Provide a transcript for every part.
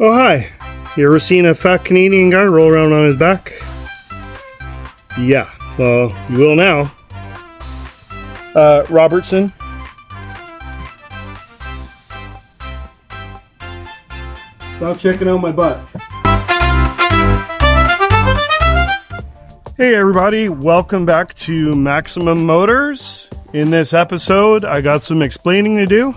Oh, hi. You ever seen a fat Canadian guy roll around on his back? Yeah, well, you will now. Robertson. Stop checking out my butt. Hey everybody, welcome back to Maximum Motors. In this episode, I got some explaining to do,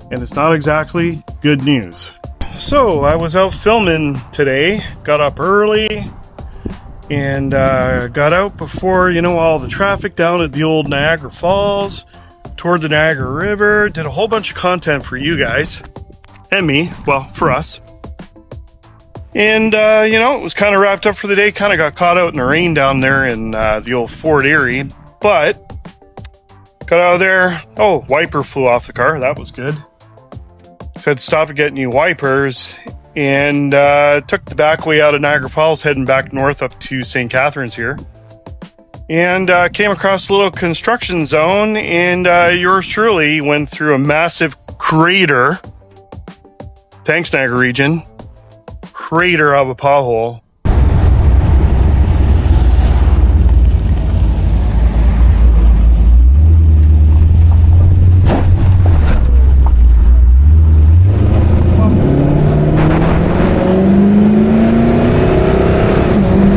and it's not exactly good news. So, I was out filming today, got up early, and got out before, all the traffic down at the old Niagara Falls, toward the Niagara River, did a whole bunch of content for you guys, and me, well, for us. And, it was kind of wrapped up for the day, kind of got caught out in the rain down there in the old Fort Erie, but got out of there, wiper flew off the car, that was good. So I had to stop and get new wipers, and took the back way out of Niagara Falls, heading back north up to St. Catharines here. And came across a little construction zone, and yours truly went through a massive crater. Thanks, Niagara region. Crater of a pothole.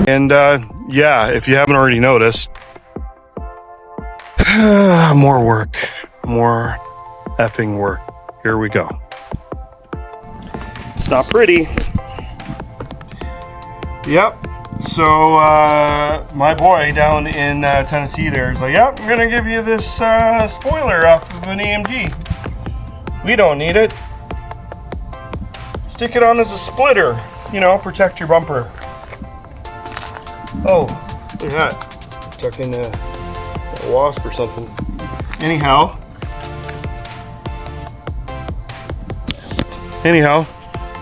And if you haven't already noticed, more work, more effing work. Here we go. It's not pretty. Yep. So my boy down in Tennessee there is like, yep, I'm gonna give you this spoiler off of an AMG. We don't need it. Stick it on as a splitter. Protect your bumper. Oh, look at that. Tuck in a wasp or something. Anyhow,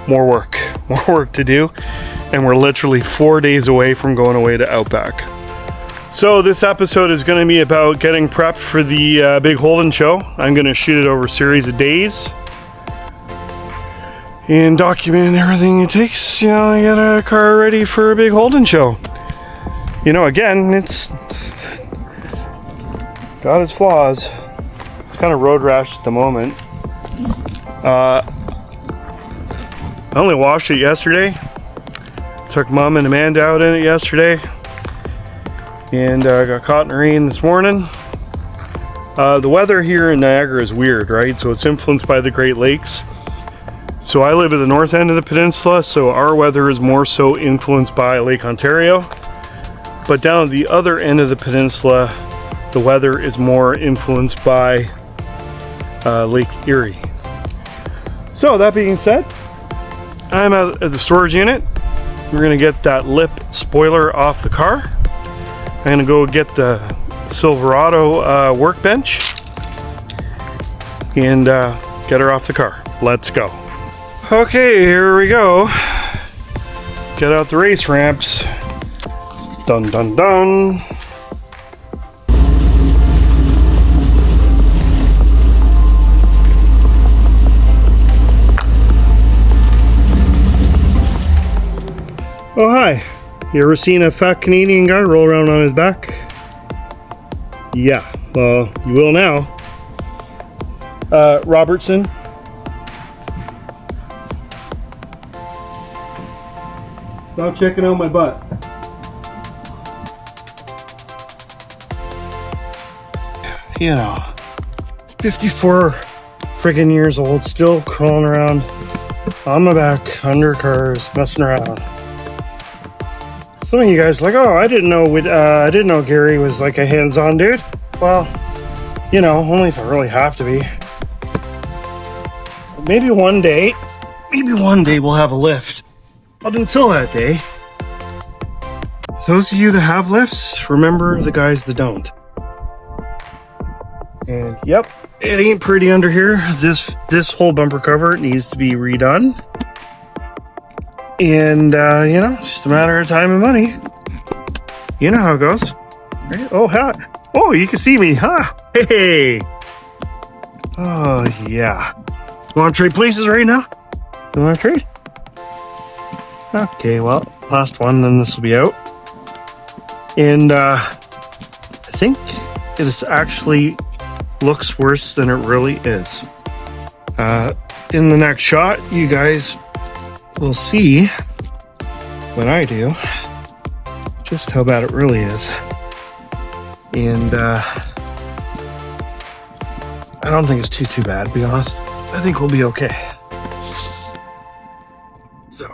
more work to do. And we're literally 4 days away from going away to Outback. So this episode is going to be about getting prepped for the big Holden show. I'm going to shoot it over a series of days and document everything it takes, to get a car ready for a big Holden show. Again, it's got its flaws. It's kind of road rash at the moment. I only washed it yesterday. Took Mom and Amanda out in it yesterday, and got caught in the rain this morning. The weather here in Niagara is weird, right? So it's influenced by the Great Lakes. So I live at the north end of the peninsula, so our weather is more so influenced by Lake Ontario. But down at the other end of the peninsula, the weather is more influenced by Lake Erie. So that being said, I'm at the storage unit. We're gonna get that lip spoiler off the car. I'm gonna go get the Silverado workbench and get her off the car. Let's go. Okay, here we go. Get out the race ramps. Dun dun dun. Oh, hi. You ever seen a fat Canadian guy roll around on his back? Yeah, well, you will now. Robertson. Stop checking out my butt. 54 friggin' years old, still crawling around on my back, under cars, messing around. Some of you guys are like, oh, I didn't know Gary was like a hands-on dude. Well, only if I really have to be. Maybe one day we'll have a lift. But until that day, those of you that have lifts, remember the guys that don't. And yep, it ain't pretty under here. This whole bumper cover needs to be redone. And, it's just a matter of time and money. You know how it goes. Right? Oh, hi. Oh, you can see me, huh? Hey. Oh, yeah. You want to trade places right now? You want to trade? Okay, well, last one, then this will be out. And I think it is actually looks worse than it really is. In the next shot, you guys will see, when I do, just how bad it really is. And I don't think it's too bad, to be honest. I think we'll be okay. So,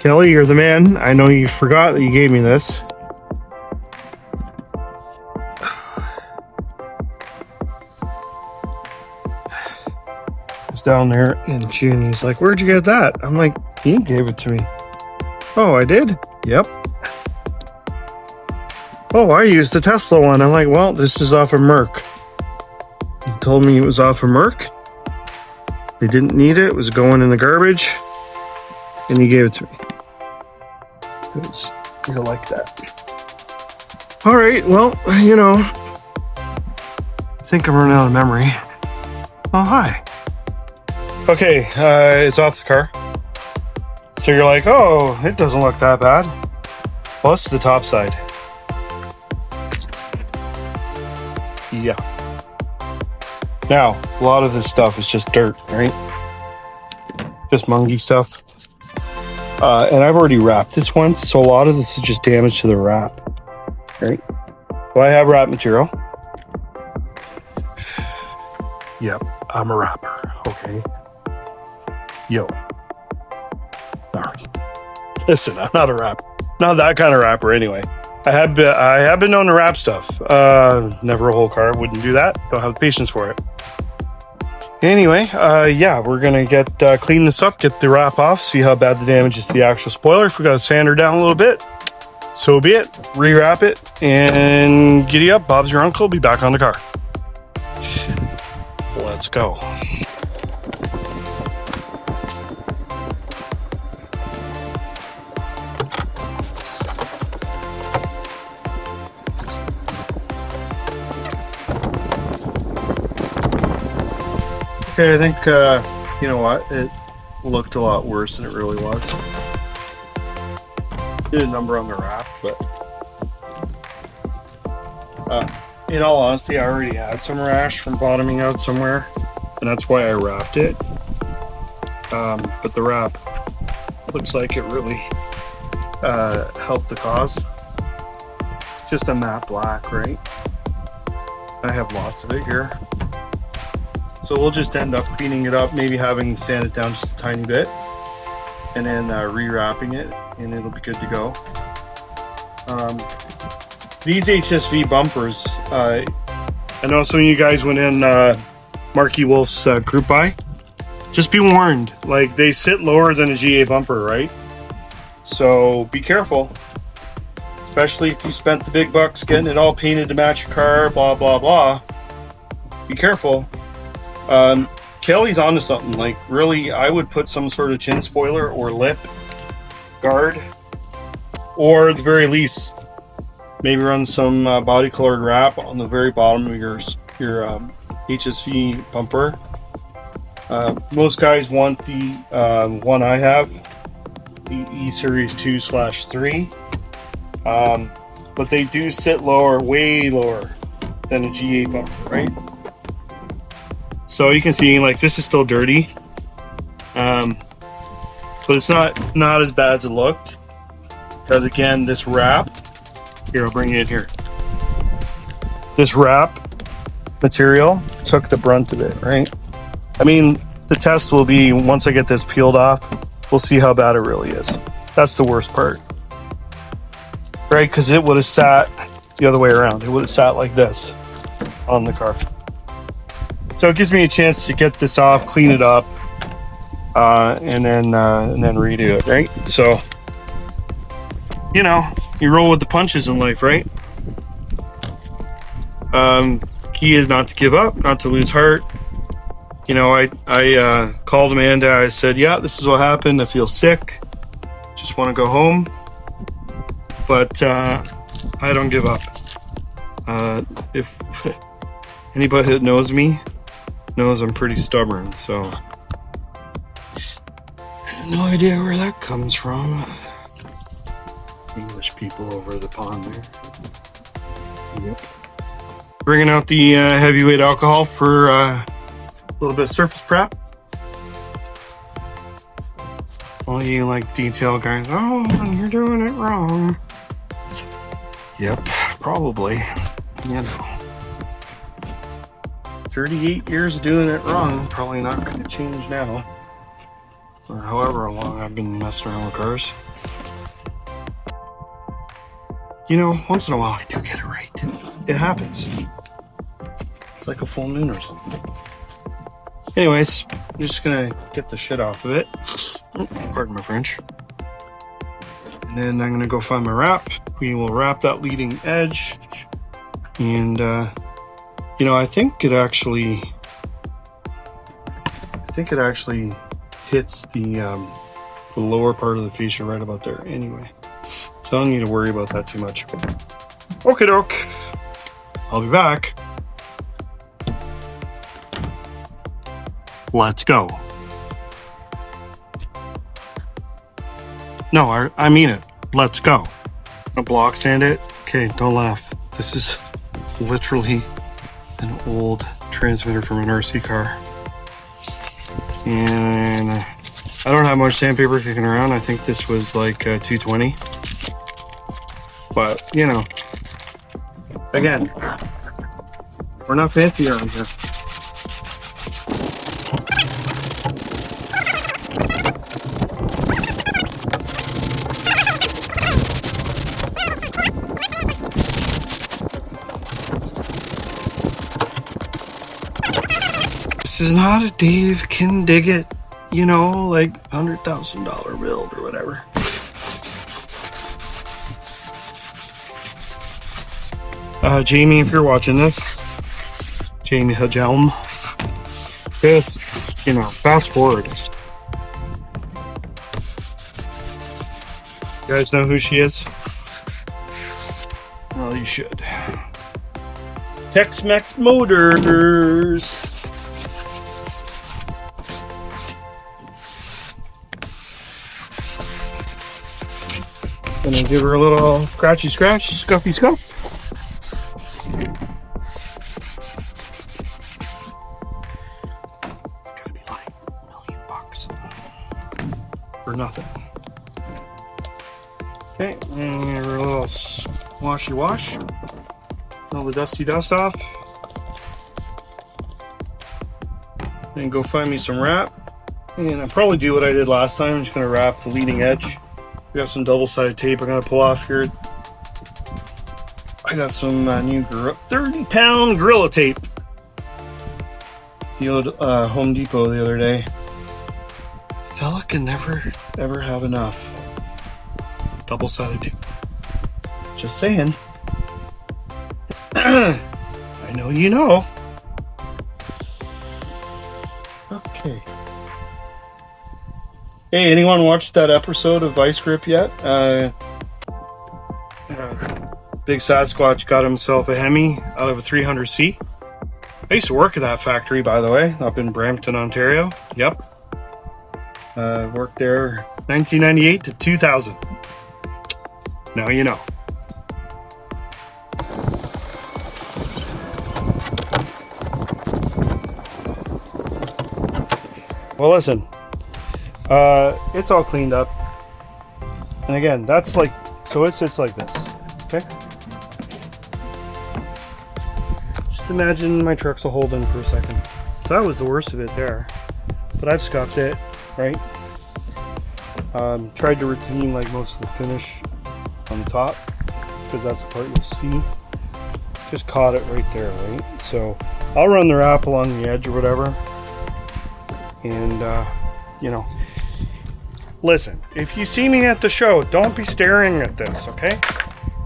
Kelly, you're the man. I know you forgot that you gave me this. It's down there in June. He's like, "Where'd you get that?" I'm like, "He gave it to me." "Oh, I did?" "Yep." "Oh, I used the Tesla one." I'm like, "Well, this is off of Merc." You told me it was off of Merc. They didn't need it. It was going in the garbage. And you gave it to me. Because you're like that. All right, well, you know, I think I'm running out of memory. Oh, hi. Okay, it's off the car. So you're like, oh, it doesn't look that bad. Plus the top side. Yeah. Now, a lot of this stuff is just dirt, right? Just mungy stuff. And I've already wrapped this once, so a lot of this is just damage to the wrap, right? Do I have wrap material? Yep, I'm a rapper, okay? Yo. Alright. Listen, I'm not a rapper. Not that kind of rapper anyway. I have been known to wrap stuff. Never a whole car, wouldn't do that. Don't have the patience for it. Anyway, yeah, we're gonna get clean this up, get the wrap off, see how bad the damage is to the actual spoiler. If we gotta sand her down a little bit, so be it. Rewrap it and giddy up. Bob's your uncle. Be back on the car. Let's go. Okay, I think, you know what, it looked a lot worse than it really was. Did a number on the wrap, but in all honesty, I already had some rash from bottoming out somewhere, and that's why I wrapped it. But the wrap looks like it really helped the cause. It's just a matte black, right? I have lots of it here. So we'll just end up cleaning it up, maybe having sand it down just a tiny bit, and then rewrapping it, and it'll be good to go. These HSV bumpers, I know some of you guys went in Marky Wolf's group buy. Just be warned, like, they sit lower than a G8 bumper, right? So be careful, especially if you spent the big bucks getting it all painted to match your car, blah blah blah. Be careful. Kelly's onto something. Like, really, I would put some sort of chin spoiler or lip guard, or at the very least, maybe run some body colored wrap on the very bottom of your HSV bumper. Most guys want the one I have, the E Series 2/3, but they do sit lower, way lower than a G8 bumper, right? So you can see, like, this is still dirty, but it's not as bad as it looked, because again, this wrap here, I'll bring it in here. This wrap material took the brunt of it, right? I mean, the test will be, once I get this peeled off, we'll see how bad it really is. That's the worst part, right? Because it would have sat the other way around. It would have sat like this on the car. So it gives me a chance to get this off, clean it up, and then redo it, right? So, you know, you roll with the punches in life, right? Key is not to give up, not to lose heart. You know, I called Amanda. I said, yeah, this is what happened. I feel sick. Just want to go home. But I don't give up. If anybody that knows me knows I'm pretty stubborn, so No idea where that comes from. English people over the pond there. Yep. Bringing out the heavyweight alcohol for a little bit of surface prep. All you like detail guys, oh, you're doing it wrong. Yep, probably. You know, 38 years of doing it wrong, probably not going to change now. Or however long I've been messing around with cars. You know, once in a while I do get it right. It happens. It's like a full moon or something. Anyways, I'm just gonna get the shit off of it. Oh, pardon my French. And then I'm gonna go find my wrap. We will wrap that leading edge. And you know, I think it actually hits the lower part of the fascia right about there anyway. So I don't need to worry about that too much. Okie doke. I'll be back. Let's go. No, I mean it. Let's go. A block stand it? Okay, don't laugh. This is literally an old transmitter from an RC car. And I don't have much sandpaper kicking around. I think this was like 220. But, you know, again, we're not fancy around here. This is not a Dave can dig it, you know, like $100,000 build or whatever. Jamie, if you're watching this, Jamie Hajelm, just, you know, fast forward. You guys know who she is? Well, you should. Tex-Mex Motors. Gonna give her a little scratchy scratch, scuffy scuff. It's gotta be like $1 million for nothing. Okay, and give her a little washy wash. All the dusty dust off. And go find me some wrap. And I'll probably do what I did last time. I'm just gonna wrap the leading edge. We got some double-sided tape I'm gonna pull off here. I got some new 30-pound Gorilla tape. The old Home Depot the other day. Fella can never ever have enough double-sided tape. Just saying. I know you know. Okay. Hey, anyone watched that episode of Vice Grip yet? Big Sasquatch got himself a Hemi out of a 300C. I used to work at that factory, by the way, up in Brampton, Ontario. Yep. Worked there 1998 to 2000. Now you know. Well, listen. It's all cleaned up. And again, that's like, so it sits like this. Okay? Just imagine my truck's a Holden for a second. So that was the worst of it there. But I've scuffed it, right? Tried to retain like most of the finish on the top, because that's the part you'll see. Just caught it right there, right? So I'll run the wrap along the edge or whatever. And, you know, listen, if you see me at the show, don't be staring at this, okay?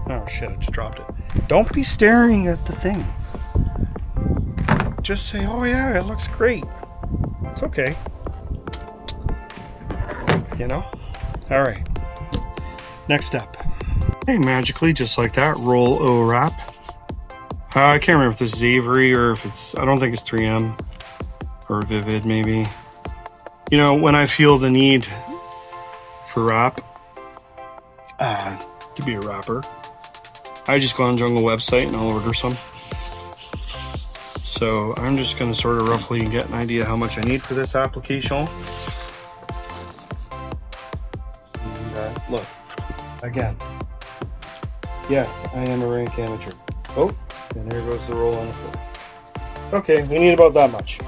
Oh shit, I just dropped it. Don't be staring at the thing. Just say, oh yeah, it looks great. It's okay. You know? Alright. Next step. Okay, magically, just like that, roll O wrap. I can't remember if this is Avery or if it's, I don't think it's 3M or Vivid maybe. You know, when I feel the need for wrap. To be a wrapper. I just go on Jungle website and I'll order some. So I'm just going to sort of roughly get an idea how much I need for this application. And look, again, yes, I am a rank amateur. Oh, and there goes the roll on the floor. Okay, we need about that much.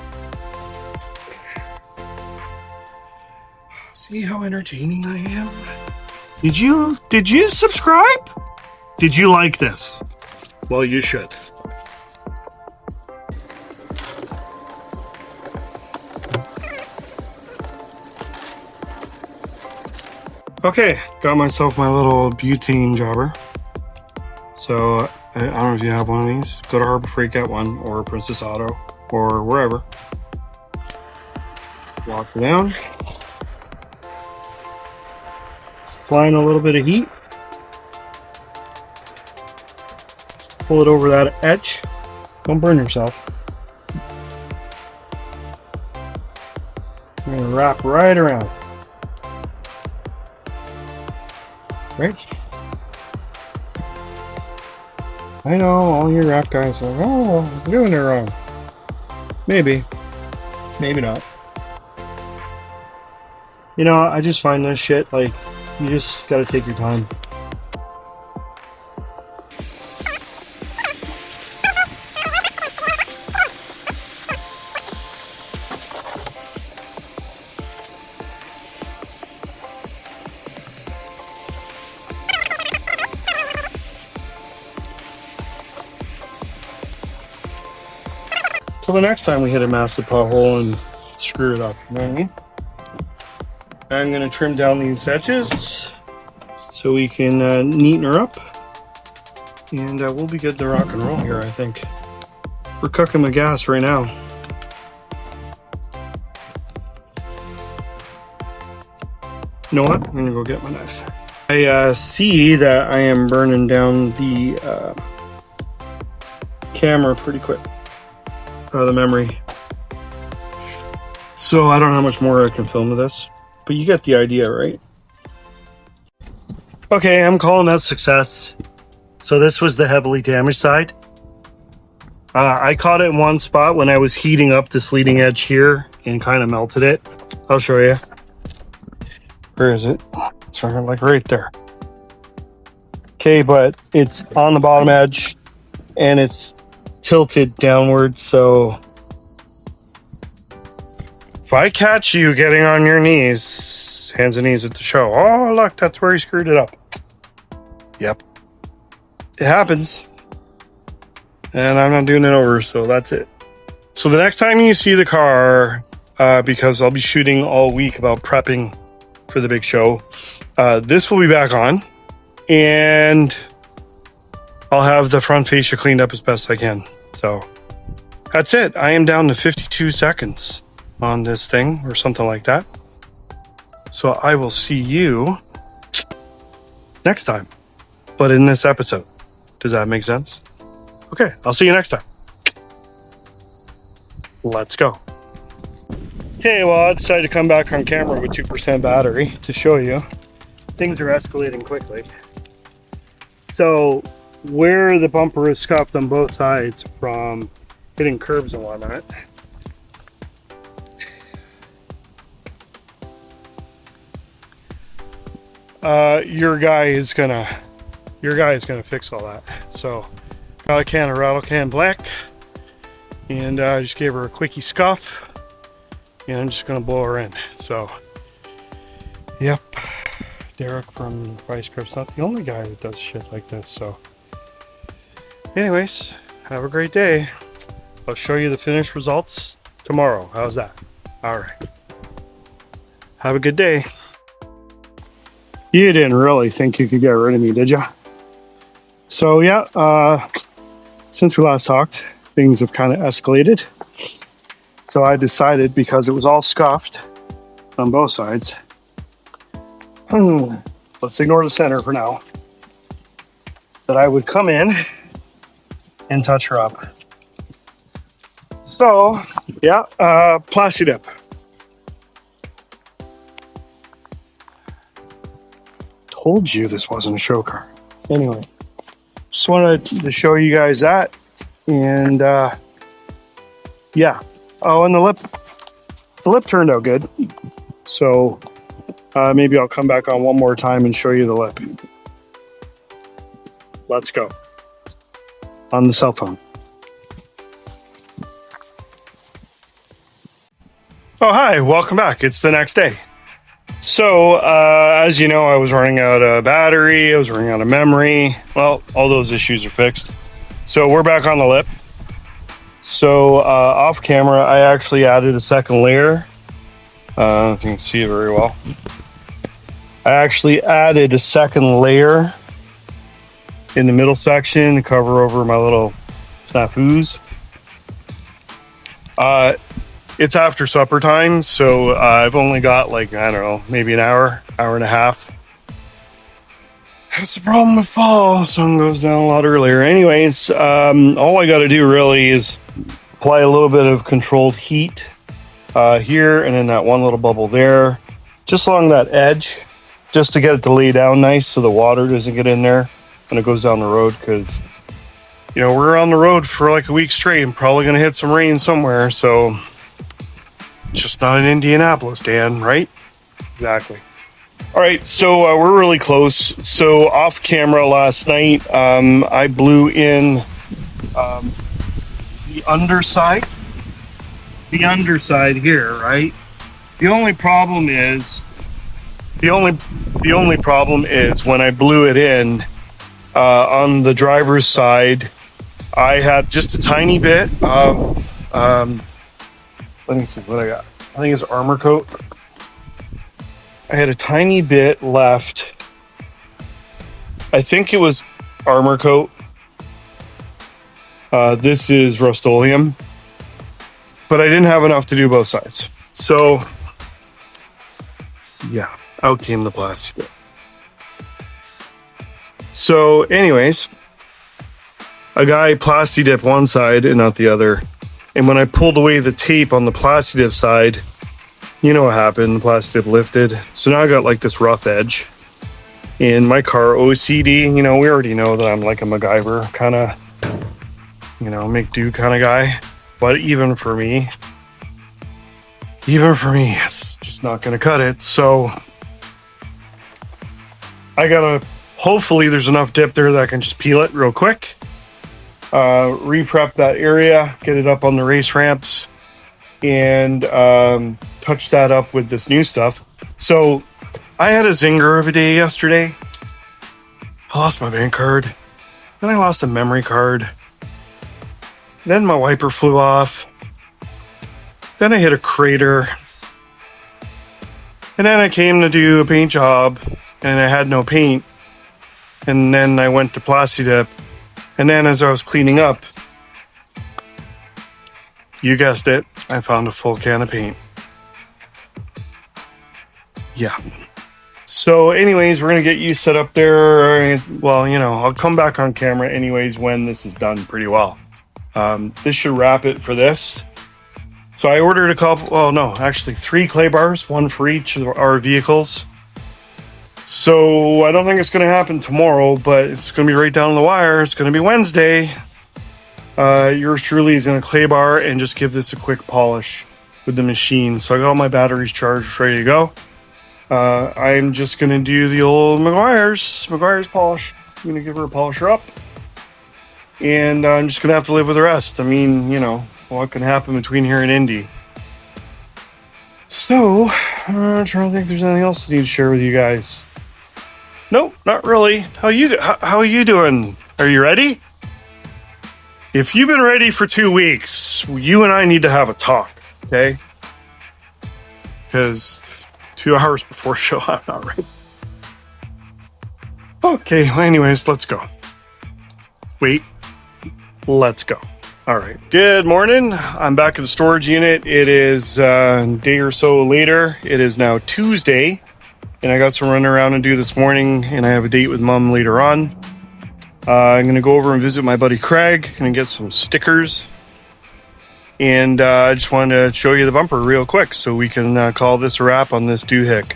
See how entertaining I am? Did you subscribe? Did you like this? Well, you should. Okay, got myself my little butane jobber. So I don't know if you have one of these. Go to Harbor Freight, get one, or Princess Auto, or wherever. Lock it down. Applying a little bit of heat. Pull it over that edge. Don't burn yourself. I'm gonna wrap right around. Right? I know all your wrap guys are, oh, I'm doing it wrong. Maybe. Maybe not. You know, I just find this shit, like, you just gotta take your time. So the next time we hit a massive pothole and screw it up, you know what I mean? I'm going to trim down these edges so we can neaten her up. And we'll be good to rock and roll here, I think. We're cooking the gas right now. You know what? I'm going to go get my knife. I see that I am burning down the camera pretty quick. The memory. So I don't know how much more I can film of this, but you get the idea, right? Okay, I'm calling that success. So this was the heavily damaged side. I caught it in one spot when I was heating up this leading edge here and kind of melted it. I'll show you. Where is it? It's like right there. Okay, but it's on the bottom edge and it's tilted downward, so if I catch you getting on your knees, hands and knees at the show, oh look, that's where he screwed it up. Yep, it happens, and I'm not doing it over, so that's it. So the next time you see the car, because I'll be shooting all week about prepping for the big show, this will be back on, and I'll have the front fascia cleaned up as best I can. So that's it. I am down to 52 seconds on this thing or something like that. So I will see you next time, but in this episode. Does that make sense? Okay, I'll see you next time. Let's go. Okay, well, I decided to come back on camera with 2% battery to show you. Things are escalating quickly. So where the bumper is scuffed on both sides from hitting curbs and whatnot, your guy is gonna fix all that. So got a can of Rattle Can Black, and I just gave her a quickie scuff, and I'm just gonna blow her in. So yep, Derek from Vice Grip's not the only guy that does shit like this. So anyways, have a great day. I'll show you the finished results tomorrow. How's that? All right. Have a good day. You didn't really think you could get rid of me, did you? So yeah, since we last talked, things have kind of escalated. So I decided, because it was all scuffed on both sides, let's ignore the center for now, that I would come in and touch her up. So yeah, Plasti Dip. told you this wasn't a show car. Anyway, just wanted to show you guys that. And yeah. Oh, and the lip turned out good. So maybe I'll come back on one more time and show you the lip. Let's go. On the cell phone. Oh, hi, welcome back. It's the next day. So, as you know, I was running out of battery, I was running out of memory. Well, all those issues are fixed. So we're back on the lip. So, off camera, I actually added a second layer. If you can see it very well. I actually added a second layer in the middle section to cover over my little snafus. It's after supper time, so I've only got like, I don't know, maybe an hour and a half. That's the problem with fall. Sun goes down a lot earlier. Anyways, all I got to do really is apply a little bit of controlled heat here, and then that one little bubble there, just along that edge, just to get it to lay down nice so the water doesn't get in there when it goes down the road, because, you know, we're on the road for like a week straight and probably going to hit some rain somewhere, so... Just not in Indianapolis, Dan, right? Exactly. All right, so we're really close. So off camera last night, I blew in the underside here, right? The only problem is when I blew it in on the driver's side, I had just a tiny bit of let me see what I got. I think it's armor coat. I had a tiny bit left. I think it was armor coat. This is Rust-Oleum. But I didn't have enough to do both sides. So, yeah, out came the plastic bit. So, anyways, a guy plasti dipped one side and not the other. And when I pulled away the tape on the plasti dip side, you know what happened, the plasti dip lifted. So now I got like this rough edge. In my car, OCD, you know, we already know that I'm like a MacGyver kind of, you know, make do kind of guy. But even for me, it's just not going to cut it. So I got to, hopefully there's enough dip there that I can just peel it real quick. Re-prep that area, get it up on the race ramps, and touch that up with this new stuff. So I had a zinger of a day yesterday. I lost my bank card, then I lost a memory card, then my wiper flew off, then I hit a crater, and then I came to do a paint job and I had no paint, and then I went to plasti dip. And then as I was cleaning up, you guessed it, I found a full can of paint. Yeah. So anyways, we're going to get you set up there. Well, you know, I'll come back on camera anyways when this is done pretty well. This should wrap it for this. So I ordered a couple, well, no, actually 3 clay bars, one for each of our vehicles. So I don't think it's going to happen tomorrow, but it's going to be right down the wire. It's going to be Wednesday. Yours truly is going to clay bar and just give this a quick polish with the machine. So I got all my batteries charged, ready to go. I'm just going to do the old McGuire's polish. I'm going to give her a polisher up. And I'm just going to have to live with the rest. I mean, you know, what can happen between here and Indy. So, I'm trying to think if there's anything else I need to share with you guys. Nope, not really. How are you doing? Are you ready? If you've been ready for 2 weeks, you and I need to have a talk, okay? Because 2 hours before show, I'm not ready. Okay, well, anyways, let's go. Wait, let's go. All right, good morning. I'm back at the storage unit. It is a day or so later. It is now Tuesday. And I got some running around to do this morning, and I have a date with Mom later on. I'm going to go over and visit my buddy Craig and get some stickers. And I just wanted to show you the bumper real quick so we can call this a wrap on this doohick.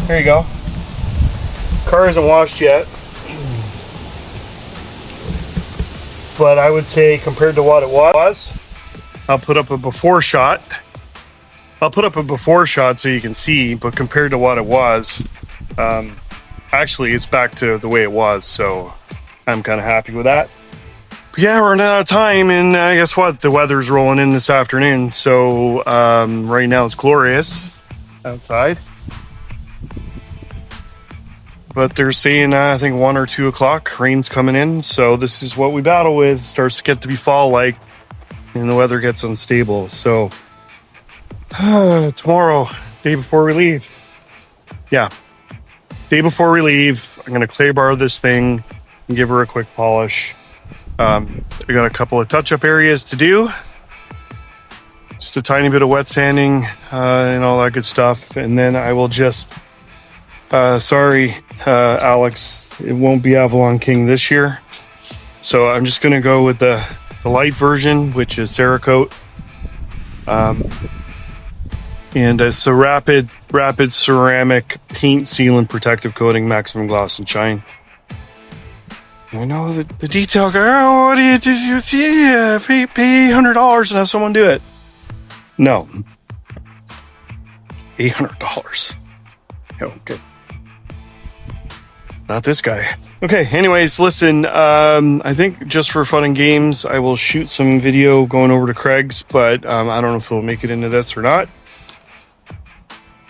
There you go. Car isn't washed yet, but I would say compared to what it was, I'll put up a before shot. I'll put up a before shot so you can see, but compared to what it was, actually it's back to the way it was, so I'm kind of happy with that. But yeah, we're running out of time, and guess what? The weather's rolling in this afternoon, so right now it's glorious outside. But they're saying, I think 1 or 2 o'clock, rain's coming in, so this is what we battle with. It starts to get to be fall-like, and the weather gets unstable, so tomorrow, day before we leave. Yeah, day before we leave, I'm going to clay bar this thing and give her a quick polish. I got a couple of touch-up areas to do. Just a tiny bit of wet sanding and all that good stuff. And then I will just... sorry, Alex, it won't be Avalon King this year. So I'm just going to go with the light version, which is Cerakote. And it's a rapid ceramic paint sealant protective coating, maximum gloss and shine. I know the detail guy, oh, what do you see? Pay $800 and have someone do it. No. $800. Okay. Not this guy. Okay, anyways, listen, I think just for fun and games, I will shoot some video going over to Craig's, but I don't know if it'll make it into this or not.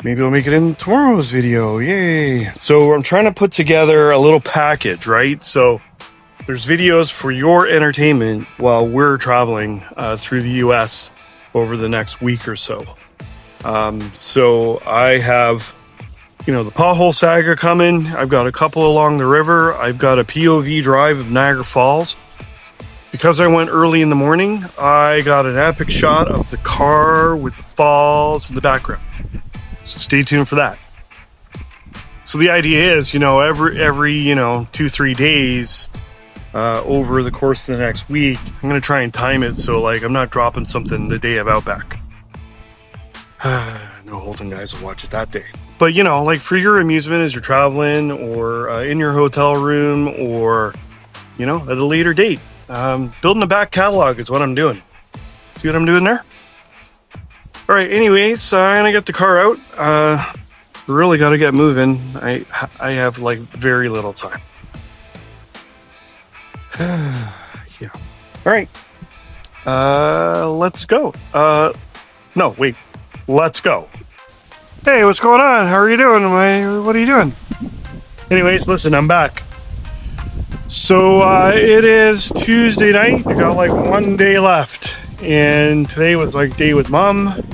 Maybe I'll make it in tomorrow's video. Yay. So I'm trying to put together a little package, right? So there's videos for your entertainment while we're traveling through the US over the next week or so. So I have, the Pothole saga coming. I've got a couple along the river. I've got a POV drive of Niagara Falls. Because I went early in the morning, I got an epic shot of the car with the falls in the background. So stay tuned for that. So the idea is, every 2-3 days over the course of the next week, I'm going to try and time it so I'm not dropping something the day of Outback. No Holden guys will watch it that day. But for your amusement as you're traveling or in your hotel room or, at a later date, building a back catalog is what I'm doing. See what I'm doing there? All right, anyways, I'm gonna get the car out. Really got to get moving. I have very little time. Yeah. All right. Let's go. No, wait. Let's go. Hey, what's going on? How are you doing? What are you doing? Anyways, listen, I'm back. So it is Tuesday night. I got 1 day left, and today was day with Mom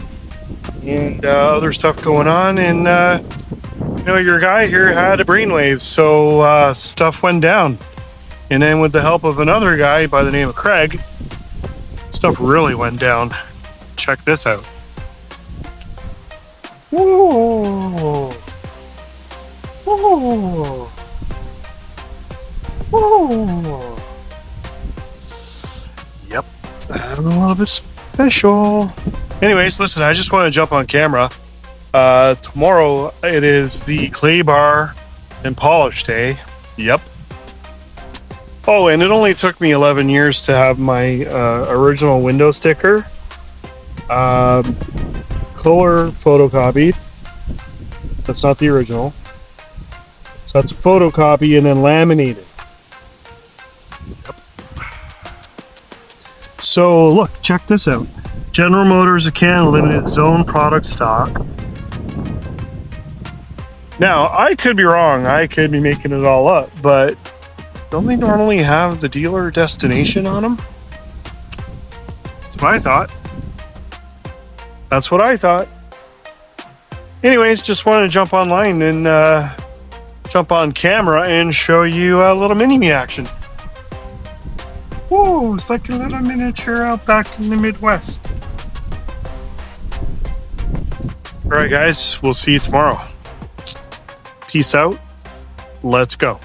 and other stuff going on. And your guy here had a brainwave, so stuff went down. And then with the help of another guy by the name of Craig, stuff really went down. Check this out. Whoa. Whoa. Whoa. Yep, I'm a little bit special. Anyways, listen, I just want to jump on camera. Tomorrow it is the clay bar and polish day. Yep. Oh, and it only took me 11 years to have my original window sticker color photocopied. That's not the original. So that's a photocopy and then laminated. Yep. So look, check this out. General Motors Can limited zone product stock. Now, I could be wrong. I could be making it all up, but don't they normally have the dealer destination on them? That's what I thought. That's what I thought. Anyways, just wanted to jump online and jump on camera and show you a little mini-me action. Whoa, it's like a little miniature Outback in the Midwest. All right, guys, we'll see you tomorrow. Peace out. Let's go.